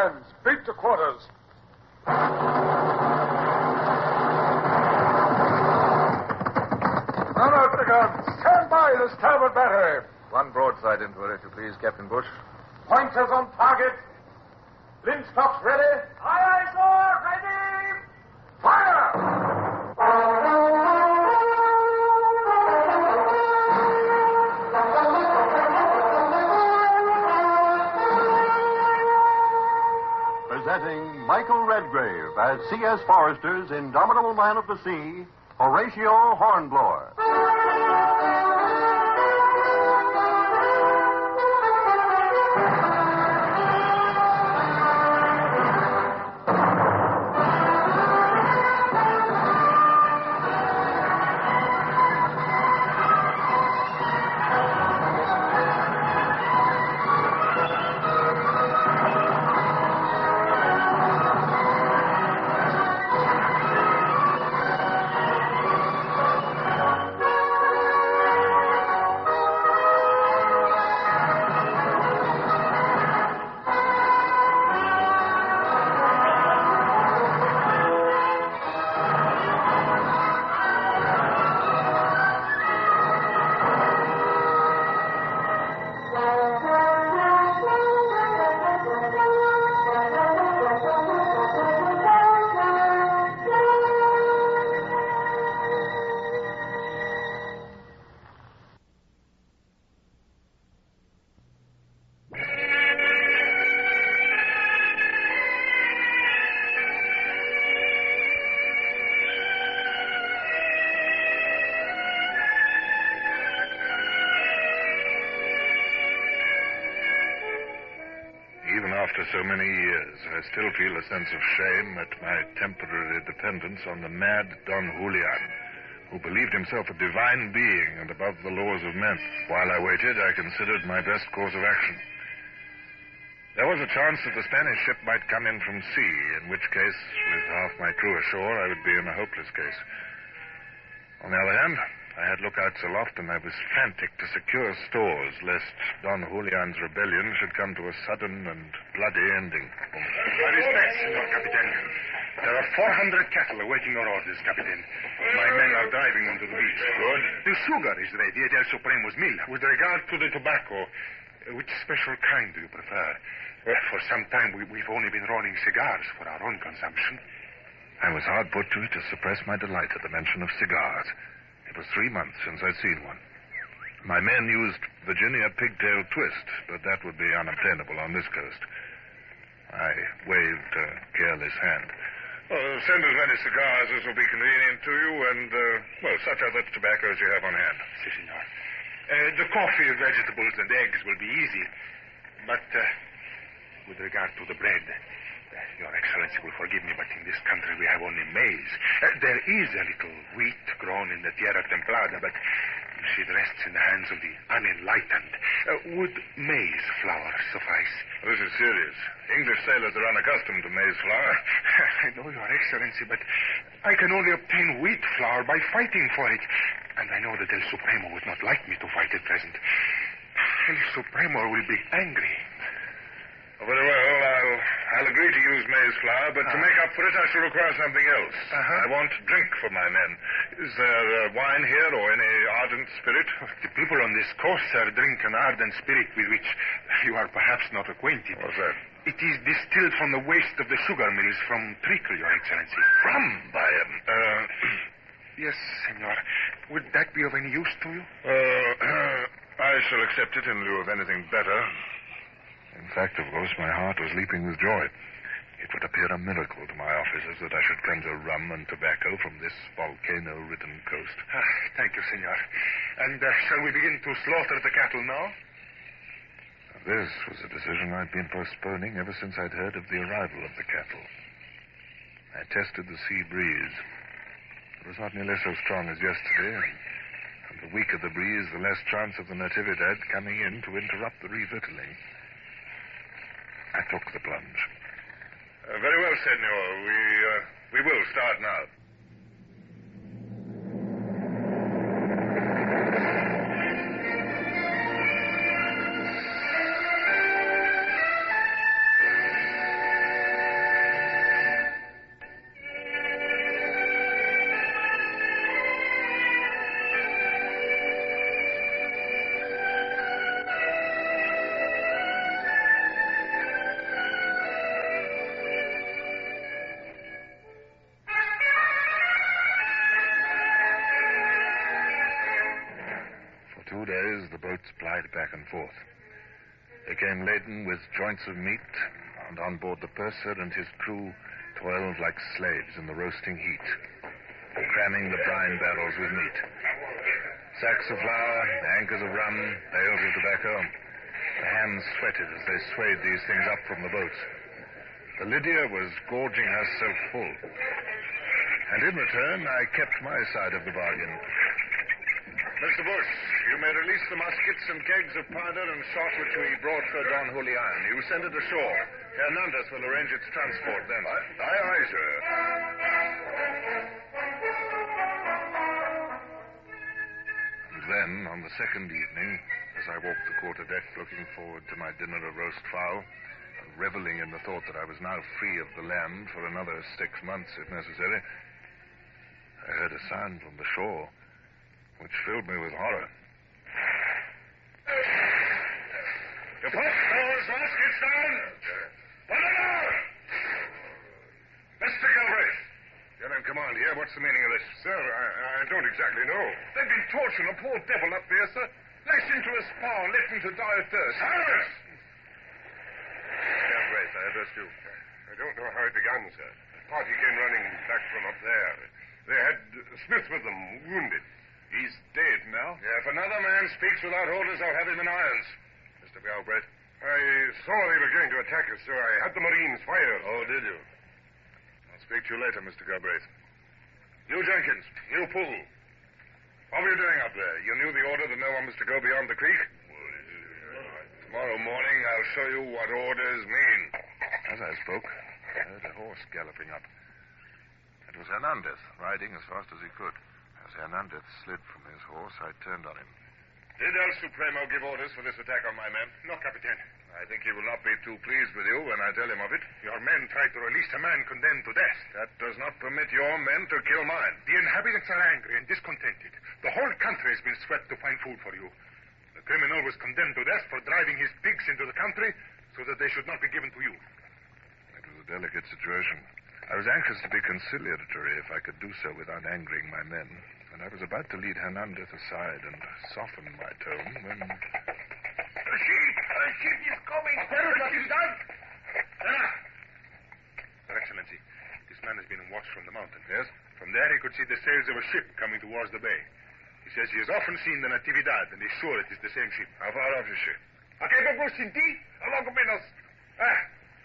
hands. Beat to quarters. Run out the guns. Stand by the starboard battery. One broadside into her, if you please, Captain Bush. Pointers on target. Linstocks ready. Aye, aye, sir. Ready. Fire! Presenting Michael Redgrave as C.S. Forrester's indomitable man of the sea, Horatio Hornblower. After so many years, I still feel a sense of shame at my temporary dependence on the mad Don Julian, who believed himself a divine being and above the laws of men. While I waited, I considered my best course of action. There was a chance that the Spanish ship might come in from sea, in which case, with half my crew ashore, I would be in a hopeless case. On the other hand, I had lookouts aloft, and I was frantic to secure stores, lest Don Julian's rebellion should come to a sudden and bloody ending. My respects, Senor Capitan. There are 400 cattle awaiting your orders, Capitan. My men are driving onto the beach. Good. The sugar is ready at El Supremo's mill. With regard to the tobacco, which special kind do you prefer? For some time, we've only been rolling cigars for our own consumption. I was hard put to it to suppress my delight at the mention of cigars. It was 3 months since I'd seen one. My men used Virginia pigtail twist, but that would be unobtainable on this coast. I waved a careless hand. Well, send as many cigars as will be convenient to you, and, such other tobacco as you have on hand. Si, senor. The coffee, vegetables, and eggs will be easy. But, with regard to the bread, Your Excellency will forgive me, but in this country we have only maize. There is a little wheat grown in the Tierra Templada, but you see, it rests in the hands of the unenlightened. Would maize flour suffice? This is serious. English sailors are unaccustomed to maize flour. I know, Your Excellency, but I can only obtain wheat flour by fighting for it. And I know that El Supremo would not like me to fight at present. El Supremo will be angry. Very well, I'll agree to use maize flour, but to make up for it, I shall require something else. I want drink for my men. Is there wine here or any ardent spirit? The people on this coast, sir, drink an ardent spirit with which you are perhaps not acquainted. What's that? It is distilled from the waste of the sugar mills from treacle, Your Excellency. Rum, by him. Yes, senor. Would that be of any use to you? I shall accept it in lieu of anything better. In fact, of course, my heart was leaping with joy. It would appear a miracle to my officers that I should conjure rum and tobacco from this volcano-ridden coast. Thank you, senor. And shall we begin to slaughter the cattle now? This was a decision I'd been postponing ever since I'd heard of the arrival of the cattle. I tested the sea breeze. It was not nearly so strong as yesterday, and the weaker the breeze, the less chance of the Natividad coming in to interrupt the revictualling. I took the plunge. Very well, senor. We will start now. ships plied back and forth. They came laden with joints of meat, and on board the purser and his crew toiled like slaves in the roasting heat, cramming the brine barrels with meat. Sacks of flour, anchors of rum, bales of tobacco. The hands sweated as they swayed these things up from the boats. The Lydia was gorging herself full. And in return, I kept my side of the bargain. Mr. Bush, you may release the muskets and kegs of powder and shot which we brought for Don Julian. You send it ashore. Hernandez will arrange its transport then. Aye, sir. And then, on the second evening, as I walked the quarterdeck looking forward to my dinner of roast fowl, and reveling in the thought that I was now free of the land for another 6 months, if necessary, I heard a sound from the shore which filled me with horror. You put those muskets down! Put it down! Mr. Galbraith! You're in command here. What's the meaning of this? Sir, I don't exactly know. They've been torturing a poor devil up there, sir. Lashed into a spar and left him to die of thirst. Silence! Galbraith, I address you. I don't know how it began, sir. The party came running back from up there. They had Smith with them, wounded. He's dead now. Yeah, if another man speaks without orders, I'll have him in irons. Mr. Galbraith. I saw they were going to attack us, sir. I had the Marines fire. Oh, did you? I'll speak to you later, Mr. Galbraith. You, Jenkins. You, Poole. What were you doing up there? You knew the order that no one was to go beyond the creek? Tomorrow morning, I'll show you what orders mean. As I spoke, I heard a horse galloping up. It was Hernandez, riding as fast as he could. As Hernandez slid from his horse, I turned on him. Did El Supremo give orders for this attack on my men? No, Capitan. I think he will not be too pleased with you when I tell him of it. Your men tried to release a man condemned to death. That does not permit your men to kill mine. The inhabitants are angry and discontented. The whole country has been swept to find food for you. The criminal was condemned to death for driving his pigs into the country so that they should not be given to you. It was a delicate situation. I was anxious to be conciliatory if I could do so without angering my men. And I was about to lead Hernandez aside and soften my tone when... A ship is coming. Natividad. Your Excellency, this man has been watched from the mountain. Yes? From there he could see the sails of a ship coming towards the bay. He says he has often seen the Natividad and is sure it is the same ship. How far off is she? Aquí vemos sin ti, a lo menos.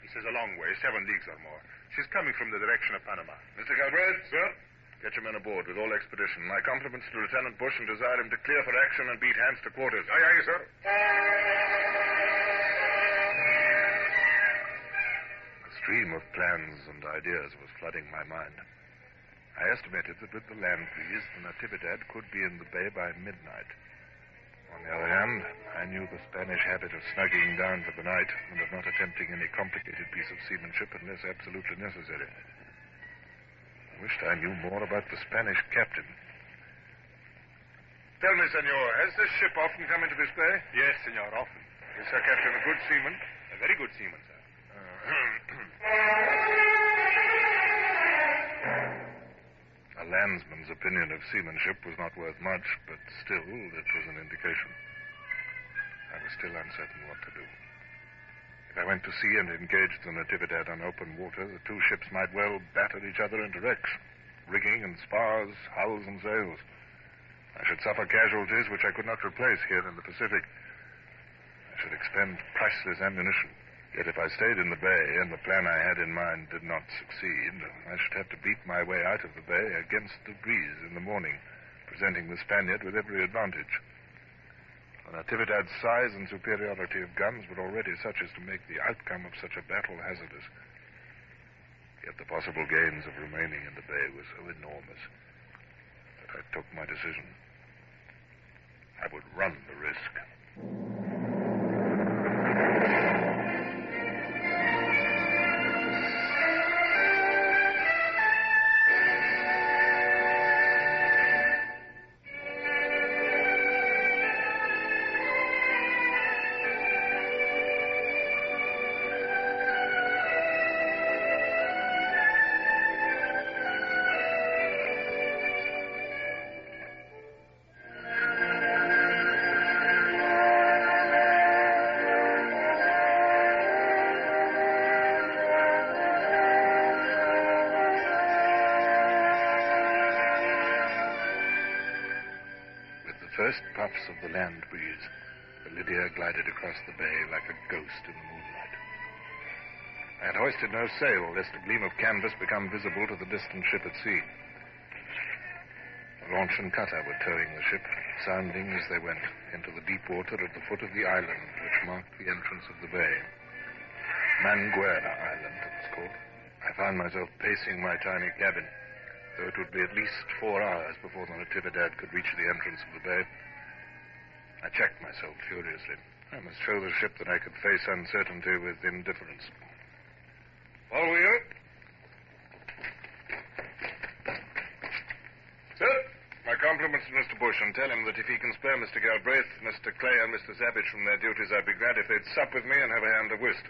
He says a long way, 7 leagues or more. She's coming from the direction of Panama. Mr. Galbraith? Sir? Get your men aboard with all expedition. My compliments to Lieutenant Bush and desire him to clear for action and beat hands to quarters. Aye, aye, sir. A stream of plans and ideas was flooding my mind. I estimated that with the land breeze, the Natividad could be in the bay by midnight. On the other hand, I knew the Spanish habit of snugging down for the night and of not attempting any complicated piece of seamanship unless absolutely necessary. I wished I knew more about the Spanish captain. Tell me, senor, has this ship often come into this bay? Yes, senor, often. Is her captain a good seaman? A very good seaman, sir. A landsman's opinion of seamanship was not worth much, but still, it was an indication. I was still uncertain what to do. If I went to sea and engaged the Natividad on open water, the two ships might well batter each other into wrecks. Rigging and spars, hulls and sails. I should suffer casualties which I could not replace here in the Pacific. I should expend priceless ammunition. Yet if I stayed in the bay and the plan I had in mind did not succeed, I should have to beat my way out of the bay against the breeze in the morning, presenting the Spaniard with every advantage. The Natividad's size and superiority of guns were already such as to make the outcome of such a battle hazardous. Yet the possible gains of remaining in the bay were so enormous that I took my decision. I would run the risk. first puffs of the land breeze, the Lydia glided across the bay like a ghost in the moonlight. I had hoisted no sail, lest a gleam of canvas become visible to the distant ship at sea. The launch and cutter were towing the ship, sounding as they went into the deep water at the foot of the island which marked the entrance of the bay. Manguera Island, it was called. I found myself pacing my tiny cabin, though it would be at least 4 hours before the Natividad could reach the entrance of the bay. I checked myself furiously. I must show the ship that I could face uncertainty with indifference. Follow you. Sir? My compliments to Mr. Bush, and tell him that if he can spare Mr. Galbraith, Mr. Clay, and Mr. Savage from their duties, I'd be glad if they'd sup with me and have a hand of whist.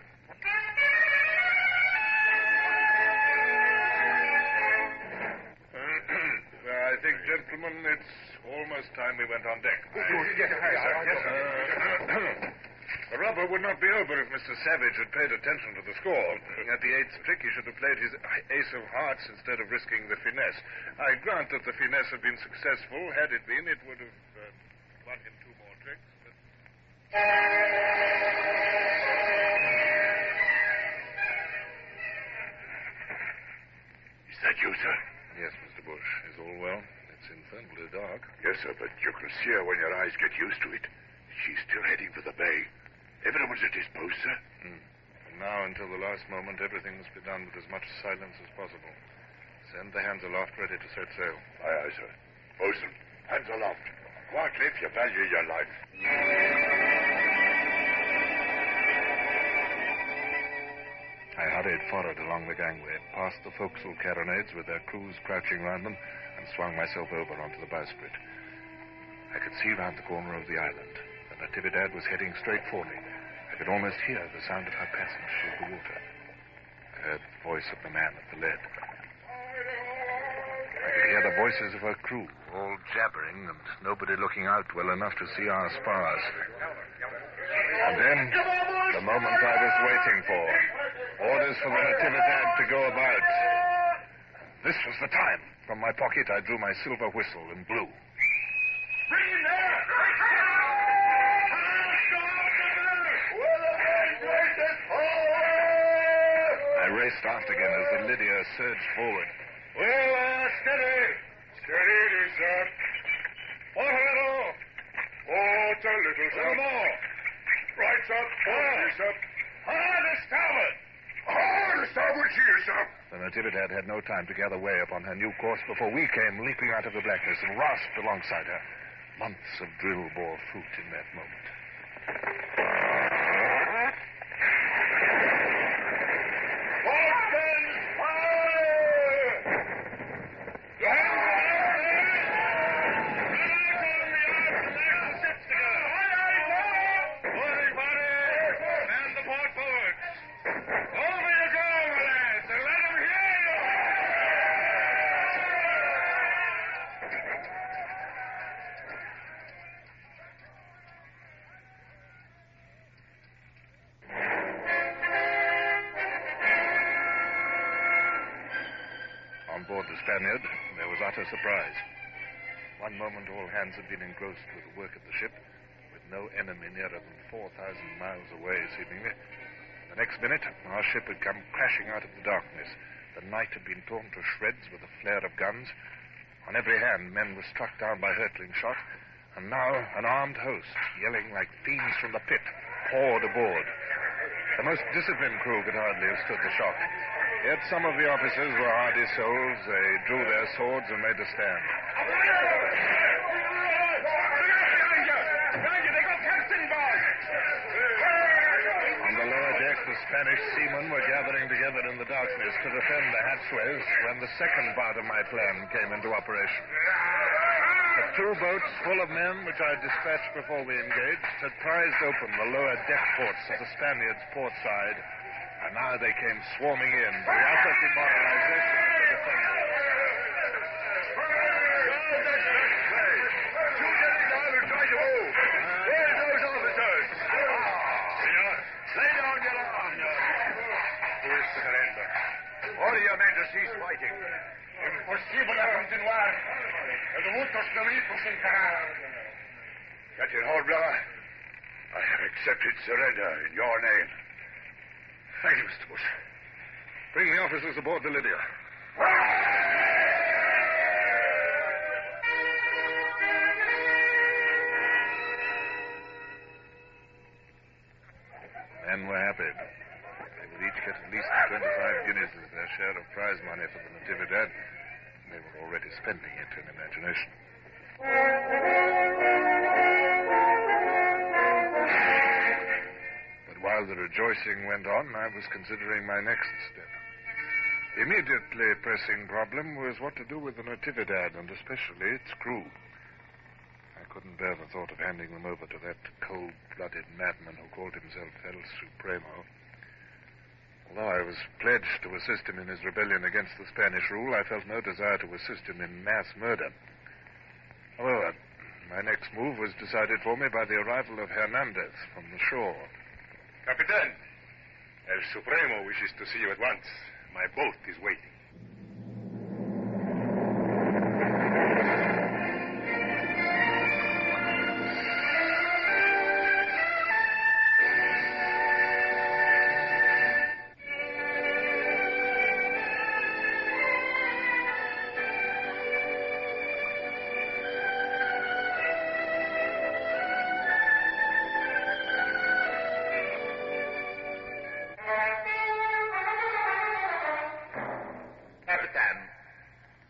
I think, gentlemen, it's almost time we went on deck. Yes, sir. The rubber would not be over if Mr. Savage had paid attention to the score. At the 8th trick, he should have played his ace of hearts instead of risking the finesse. I grant that the finesse had been successful. Had it been, it would have won him 2 more tricks. But... Is that you, sir? Yes, Mr. Bush. Is all well? It's infernally dark. Yes, sir, but you can see her when your eyes get used to it. She's still heading for the bay. Everyone's at his post, sir. From now until the last moment, everything must be done with as much silence as possible. Send the hands aloft ready to set sail. Aye, aye, sir. Bosun, hands aloft. Quietly if you value your life. I hurried forward along the gangway, past the forecastle carronades with their crews crouching round them, and swung myself over onto the bowsprit. I could see round the corner of the island. The Natividad was heading straight for me. I could almost hear the sound of her passage through the water. I heard the voice of the man at the lead. I could hear the voices of her crew, all jabbering and nobody looking out well enough to see our spars. And then, the moment I was waiting for, orders for the Natividad to go about. This was the time. From my pocket, I drew my silver whistle and blew. Bring him there! I raced aft again as the Lydia surged forward. Steady! Steady it is, sir. Port a little. Port a little, sir. More. Right, sir. Port, sir. Hard to starboard. Hard to starboard, here, sir. The Natividad had no time to gather way upon her new course before we came leaping out of the blackness and rasped alongside her. Months of drill bore fruit in that moment. Spaniard, there was utter surprise. One moment all hands had been engrossed with the work of the ship, with no enemy nearer than 4,000 miles away, seemingly. The next minute, our ship had come crashing out of the darkness. The night had been torn to shreds with the flare of guns. On every hand, men were struck down by hurtling shot, and now an armed host, yelling like fiends from the pit, poured aboard. The most disciplined crew could hardly have stood the shock. Yet some of the officers were hardy souls. They drew their swords and made a stand. On the lower deck, the Spanish seamen were gathering together in the darkness to defend the hatchways when the second part of my plan came into operation. The 2 boats full of men, which I dispatched before we engaged, had prized open the lower deck ports of the Spaniards' port side, and now they came swarming in, the utter demoralization of the defenders. Where's those officers? Senor, lay down your arms. Pues, surrender. Order your men to cease fighting. Imposible continuar. El muchos peritos encarar. Captain Hornblower, I have accepted surrender in your name. Thank you, Mr. Bush. Bring the officers aboard the Lydia. Men were happy. They would each get at least 25 guineas as their share of prize money for the Natividad. They were already spending it in imagination. But while the rejoicing went on, I was considering my next step. The immediately pressing problem was what to do with the Natividad, and especially its crew. I couldn't bear the thought of handing them over to that cold-blooded madman who called himself El Supremo. Although I was pledged to assist him in his rebellion against the Spanish rule, I felt no desire to assist him in mass murder. However, my next move was decided for me by the arrival of Hernandez from the shore. Capitan, El Supremo wishes to see you at once. My boat is waiting.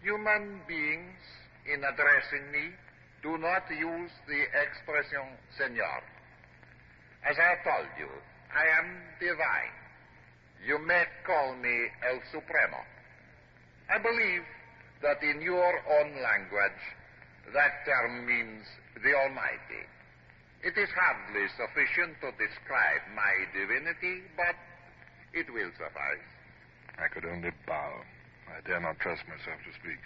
Human beings, in addressing me, do not use the expression senor. As I told you, I am divine. You may call me El Supremo. I believe that in your own language, that term means the Almighty. It is hardly sufficient to describe my divinity, but it will suffice. I could only bow. I dare not trust myself to speak.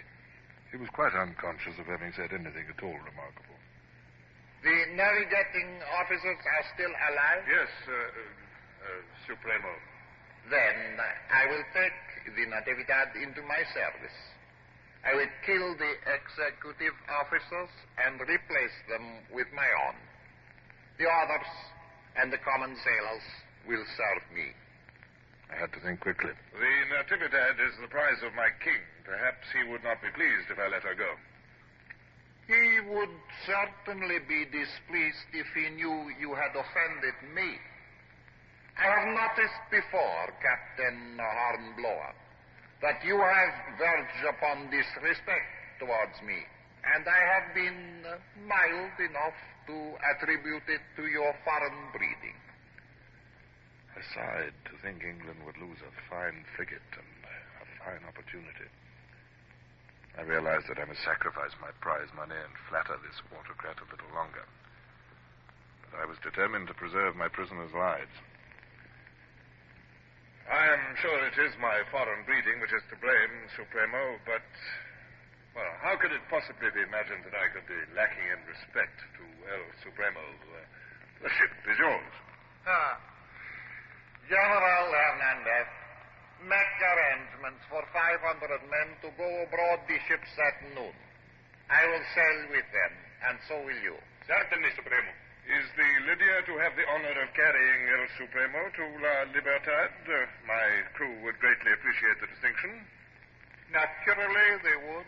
He was quite unconscious of having said anything at all remarkable. The navigating officers are still alive? Yes, Supremo. Then I will take the Natividad into my service. I will kill the executive officers and replace them with my own. The others and the common sailors will serve me. I had to think quickly. The Natividad is the prize of my king. Perhaps he would not be pleased if I let her go. He would certainly be displeased if he knew you had offended me. I have noticed before, Captain Hornblower, that you have verged upon disrespect towards me, and I have been mild enough to attribute it to your foreign breeding. I sighed to think England would lose a fine frigate and a fine opportunity. I realized that I must sacrifice my prize money and flatter this autocrat a little longer. But I was determined to preserve my prisoners' lives. I am sure it is my foreign breeding which is to blame, Supremo, but, well, how could it possibly be imagined that I could be lacking in respect to El Supremo? The ship is yours. General Hernandez, make arrangements for 500 men to go aboard the ships at noon. I will sail with them, and so will you. Certainly, Supremo. Is the Lydia to have the honor of carrying El Supremo to La Libertad? My crew would greatly appreciate the distinction. Naturally, they would.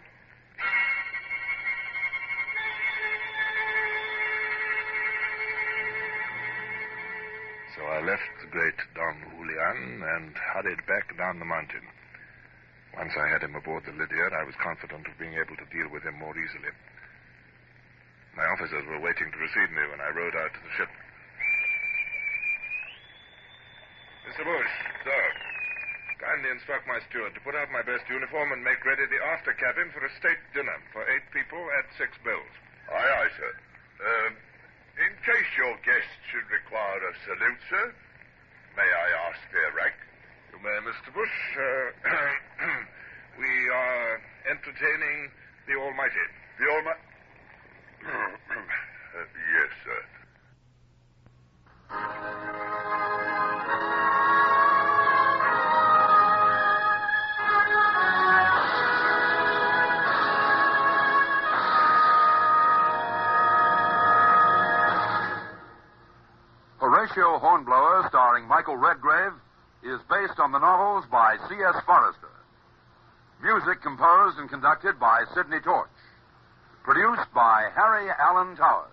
So I left the great Don Julian and hurried back down the mountain. Once I had him aboard the Lydia, I was confident of being able to deal with him more easily. My officers were waiting to receive me when I rowed out to the ship. Mr. Bush, sir, kindly instruct my steward to put out my best uniform and make ready the after cabin for a state dinner for 8 people at 6 bells. Aye, aye, sir. In case your guests should require a salute, sir, may I ask their rank? You may, Mr. Bush. We are entertaining the Almighty. The Almighty? Yes, sir. Horatio Hornblower, starring Michael Redgrave, is based on the novels by C.S. Forrester. Music composed and conducted by Sidney Torch. Produced by Harry Allen Towers.